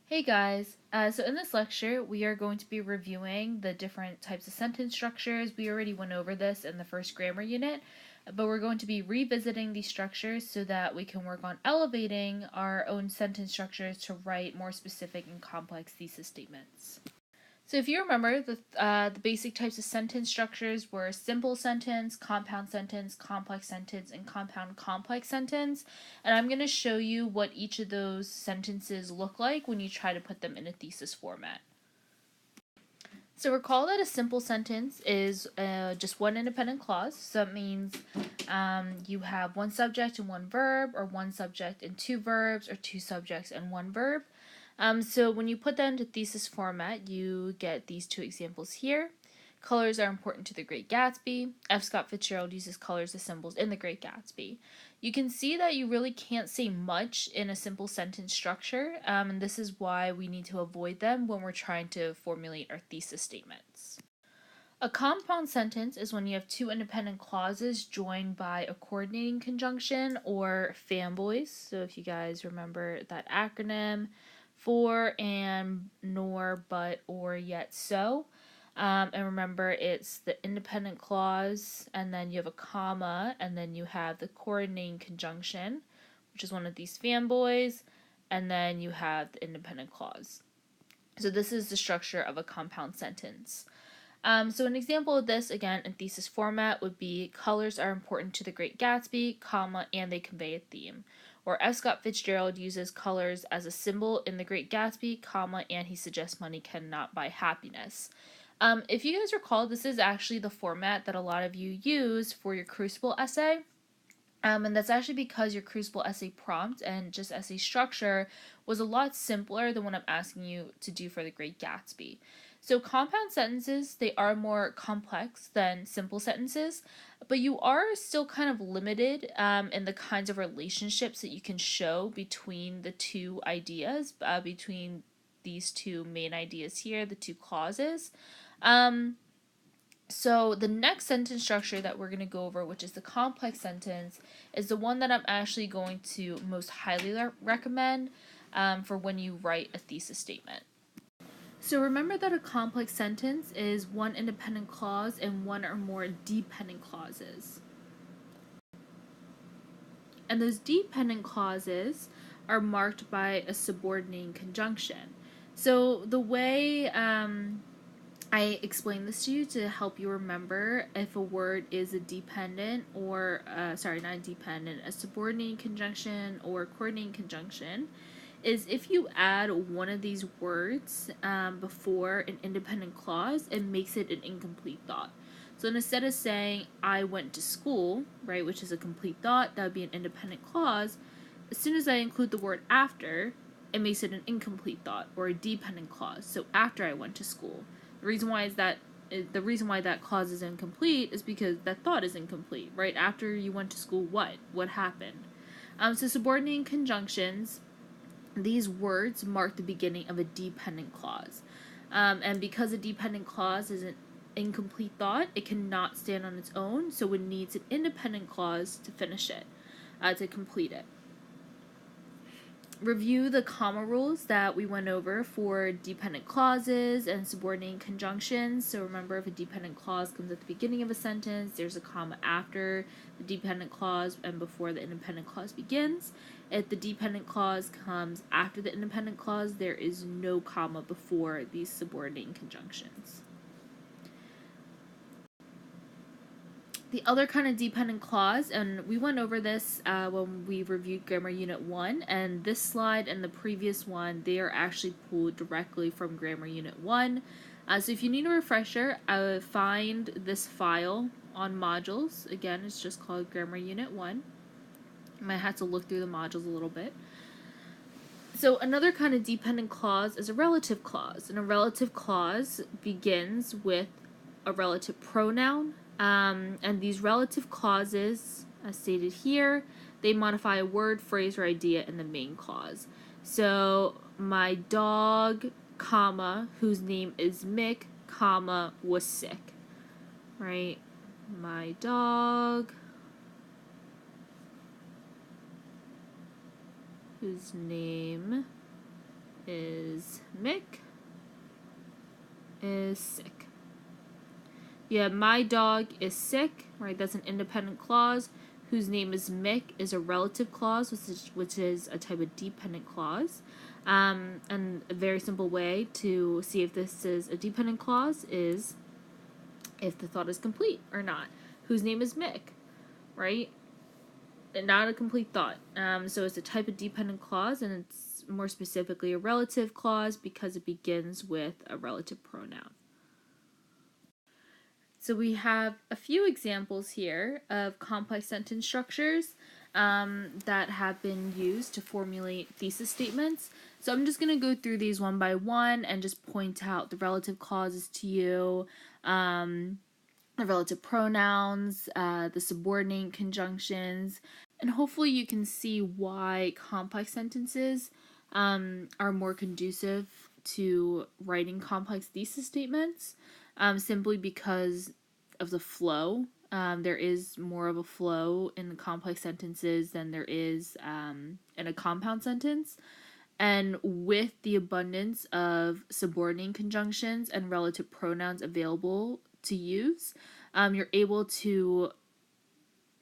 Hey guys, so in this lecture we are going to be reviewing the different types of sentence structures. We already went over this in the first grammar unit, but we're going to be revisiting these structures so that we can work on elevating our own sentence structures to write more specific and complex thesis statements. So if you remember, the basic types of sentence structures were simple sentence, compound sentence, complex sentence, and compound complex sentence. And I'm going to show you what each of those sentences look like when you try to put them in a thesis format. So recall that a simple sentence is just one independent clause. So that means you have one subject and one verb, or one subject and two verbs, or two subjects and one verb. So when you put that into thesis format, you get these two examples here. Colors are important to the Great Gatsby. F. Scott Fitzgerald uses colors as symbols in the Great Gatsby. You can see that you really can't say much in a simple sentence structure, and this is why we need to avoid them when we're trying to formulate our thesis statements. A compound sentence is when you have two independent clauses joined by a coordinating conjunction or fanboys. So if you guys remember that acronym, for, and, nor, but, or, yet, so. And remember, it's the independent clause, and then you have a comma, and then you have the coordinating conjunction, which is one of these fanboys, and then you have the independent clause. So this is the structure of a compound sentence. So an example of this, again, in thesis format would be colors are important to the Great Gatsby, comma, and they convey a theme. Or F. Scott Fitzgerald uses colors as a symbol in the Great Gatsby, comma, and he suggests money cannot buy happiness. If you guys recall, this is actually the format that a lot of you use for your Crucible essay. And that's actually because your Crucible essay prompt and just essay structure was a lot simpler than what I'm asking you to do for the Great Gatsby. So compound sentences, they are more complex than simple sentences, but you are still kind of limited in the kinds of relationships that you can show between the two ideas, between these two main ideas here, the two clauses. So the next sentence structure that we're going to go over, which is the complex sentence, is the one that I'm actually going to most highly recommend for when you write a thesis statement. So remember that a complex sentence is one independent clause and one or more dependent clauses. And those dependent clauses are marked by a subordinating conjunction. So the way I explain this to you to help you remember if a word is a dependent or, not dependent, a subordinating conjunction or a coordinating conjunction, is if you add one of these words before an independent clause, it makes it an incomplete thought. So instead of saying, I went to school, right, which is a complete thought, that would be an independent clause, as soon as I include the word after, it makes it an incomplete thought or a dependent clause. So after I went to school. The reason why that clause is incomplete is because that thought is incomplete, right? After you went to school, what happened? So subordinating conjunctions, these words mark the beginning of a dependent clause. And because a dependent clause is an incomplete thought, it cannot stand on its own, so it needs an independent clause to finish it, to complete it. Review the comma rules that we went over for dependent clauses and subordinating conjunctions. So remember, if a dependent clause comes at the beginning of a sentence, there's a comma after the dependent clause and before the independent clause begins. If the dependent clause comes after the independent clause, there is no comma before these subordinating conjunctions. The other kind of dependent clause, and we went over this when we reviewed Grammar Unit 1, and this slide and the previous one, they are actually pulled directly from Grammar Unit 1. So if you need a refresher, I would find this file on modules. Again, it's just called Grammar Unit 1. I might have to look through the modules a little bit. So another kind of dependent clause is a relative clause, and a relative clause begins with a relative pronoun. And these relative clauses, as stated here, they modify a word, phrase, or idea in the main clause. So, my dog, comma, whose name is Mick, comma, was sick. Right? My dog, whose name is Mick is sick. Yeah, my dog is sick, right? That's an independent clause. Whose name is Mick is a relative clause, which is a type of dependent clause. And a very simple way to see if this is a dependent clause is if the thought is complete or not. Whose name is Mick, right? Not a complete thought. So it's a type of dependent clause, and it's more specifically a relative clause because it begins with a relative pronoun. So we have a few examples here of complex sentence structures that have been used to formulate thesis statements. So I'm just going to go through these one by one and just point out the relative clauses to you, the relative pronouns, the subordinate conjunctions, and hopefully you can see why complex sentences are more conducive to writing complex thesis statements, simply because of the flow. There is more of a flow in the complex sentences than there is in a compound sentence. And with the abundance of subordinate conjunctions and relative pronouns available to use, you're able to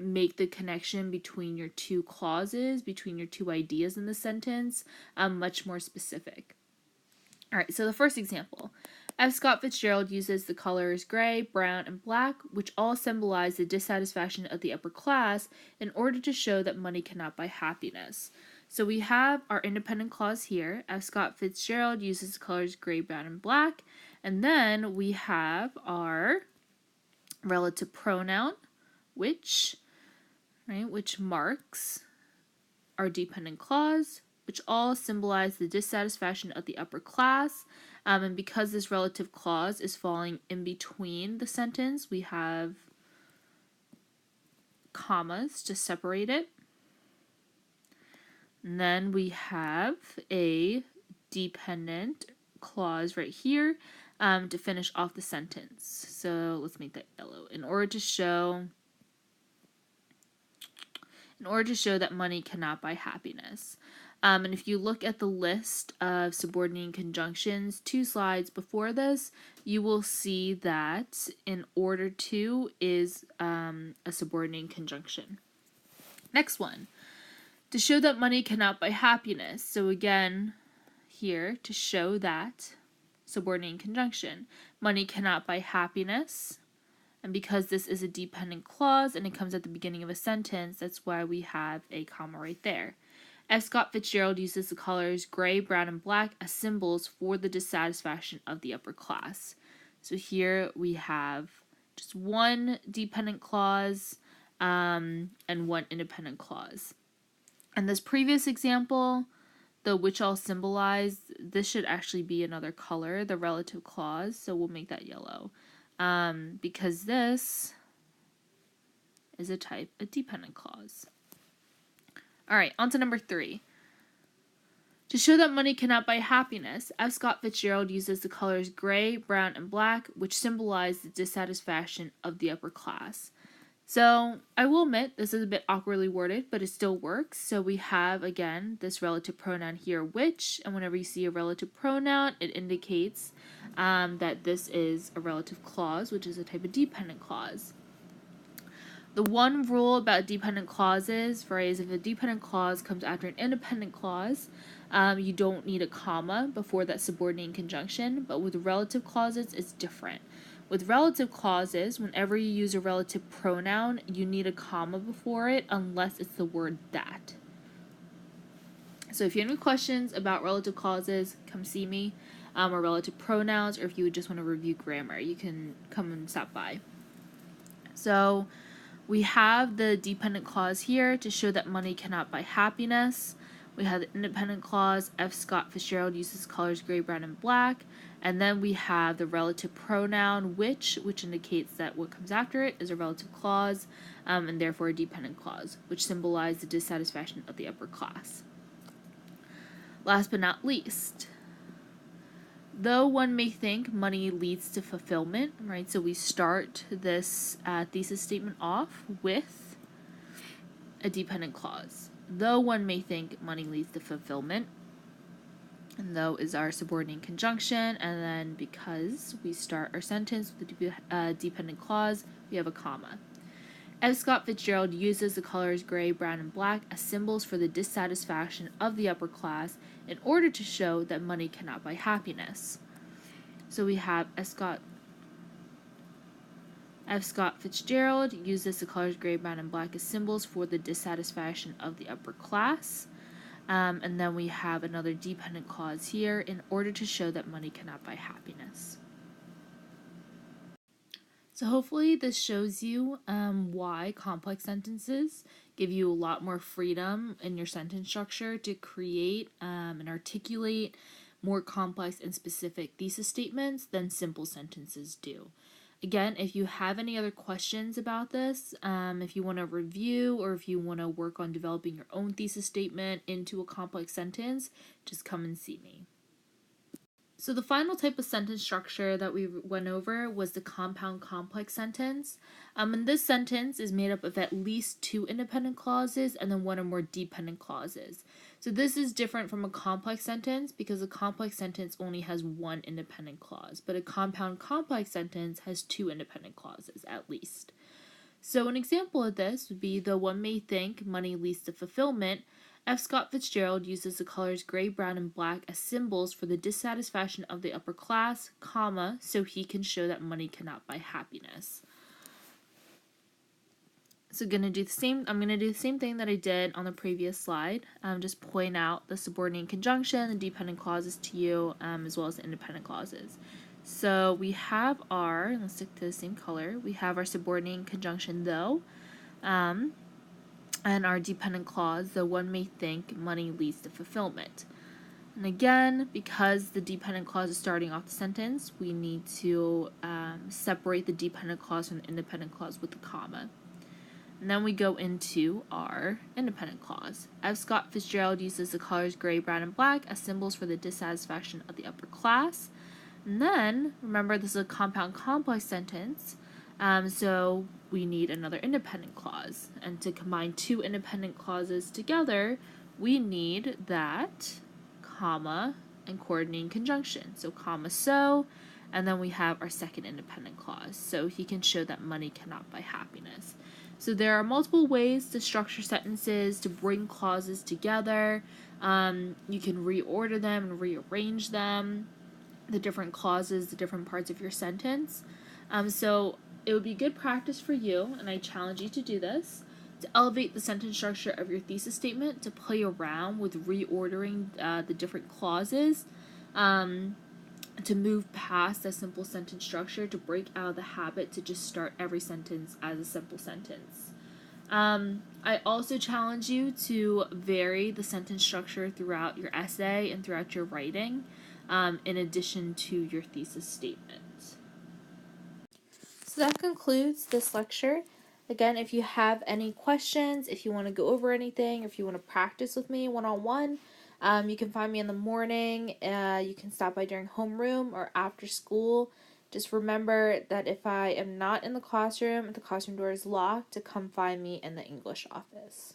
make the connection between your two clauses, between your two ideas in the sentence, much more specific. All right, so the first example. F. Scott Fitzgerald uses the colors gray, brown, and black, which all symbolize the dissatisfaction of the upper class, in order to show that money cannot buy happiness. So we have our independent clause here. F. Scott Fitzgerald uses the colors gray, brown, and black. And then we have our relative pronoun, which marks our dependent clause, which all symbolize the dissatisfaction of the upper class. And because this relative clause is falling in between the sentence, we have commas to separate it. And then we have a dependent clause right here to finish off the sentence. So let's make that yellow. In order to show that money cannot buy happiness. And if you look at the list of subordinate conjunctions 2 slides before this, you will see that in order to is a subordinate conjunction. Next one, to show that money cannot buy happiness. So again, here, to show that subordinate conjunction, money cannot buy happiness. And because this is a dependent clause and it comes at the beginning of a sentence, that's why we have a comma right there. F. Scott Fitzgerald uses the colors gray, brown, and black as symbols for the dissatisfaction of the upper class. So here we have just one dependent clause and one independent clause. And this previous example, the which all symbolize, this should actually be another color, the relative clause, so we'll make that yellow. Because this is a dependent clause. All right, on to number 3. To show that money cannot buy happiness, F. Scott Fitzgerald uses the colors gray, brown, and black, which symbolize the dissatisfaction of the upper class. So I will admit this is a bit awkwardly worded, but it still works. So we have, again, this relative pronoun here, which, and whenever you see a relative pronoun, it indicates that this is a relative clause, which is a type of dependent clause. The one rule about dependent clauses, is if a dependent clause comes after an independent clause, you don't need a comma before that subordinate conjunction, but with relative clauses, it's different. With relative clauses, whenever you use a relative pronoun, you need a comma before it unless it's the word that. So if you have any questions about relative clauses, come see me, or relative pronouns, or if you would just want to review grammar, you can come and stop by. So we have the dependent clause here to show that money cannot buy happiness. We have the independent clause, F. Scott Fitzgerald uses colors gray, brown, and black. And then we have the relative pronoun, which indicates that what comes after it is a relative clause, and therefore a dependent clause, which symbolize the dissatisfaction of the upper class. Last but not least, though one may think money leads to fulfillment, right? So we start this thesis statement off with a dependent clause. Though one may think money leads to fulfillment, And though is our subordinate conjunction, and then because we start our sentence with a dependent clause, we have a comma. F. Scott Fitzgerald uses the colors gray, brown, and black as symbols for the dissatisfaction of the upper class in order to show that money cannot buy happiness. So we have F. Scott Fitzgerald uses the colors gray, brown, and black as symbols for the dissatisfaction of the upper class. And then we have another dependent clause here in order to show that money cannot buy happiness. So hopefully this shows you why complex sentences give you a lot more freedom in your sentence structure to create and articulate more complex and specific thesis statements than simple sentences do. Again, if you have any other questions about this, if you want to review or if you want to work on developing your own thesis statement into a complex sentence, just come and see me. So the final type of sentence structure that we went over was the compound complex sentence. And this sentence is made up of at least 2 independent clauses and then 1 or more dependent clauses. So this is different from a complex sentence because a complex sentence only has 1 independent clause, but a compound complex sentence has 2 independent clauses at least. So an example of this would be, though one may think money leads to fulfillment, F. Scott Fitzgerald uses the colors gray, brown, and black as symbols for the dissatisfaction of the upper class, comma, so he can show that money cannot buy happiness. So I'm gonna do the same thing that I did on the previous slide. Just point out the subordinate conjunction, the dependent clauses to you, as well as the independent clauses. So we have our, let's stick to the same color, we have our subordinate conjunction though, and our dependent clause, though one may think money leads to fulfillment. And again, because the dependent clause is starting off the sentence, we need to separate the dependent clause from the independent clause with a comma. And then we go into our independent clause. F. Scott Fitzgerald uses the colors gray, brown, and black as symbols for the dissatisfaction of the upper class. And then, remember, this is a compound complex sentence, so we need another independent clause. And to combine 2 independent clauses together, we need that comma and coordinating conjunction. So comma so, and then we have our second independent clause. So he can show that money cannot buy happiness. So there are multiple ways to structure sentences, to bring clauses together. You can reorder them and rearrange them, the different clauses, the different parts of your sentence. So it would be good practice for you, and I challenge you to do this, to elevate the sentence structure of your thesis statement, to play around with reordering the different clauses, to move past a simple sentence structure, to break out of the habit to just start every sentence as a simple sentence. I also challenge you to vary the sentence structure throughout your essay and throughout your writing, in addition to your thesis statement. So that concludes this lecture. Again, if you have any questions, if you want to go over anything, if you want to practice with me one-on-one, you can find me in the morning. You can stop by during homeroom or after school. Just remember that if I am not in the classroom, if the classroom door is locked, to come find me in the English office.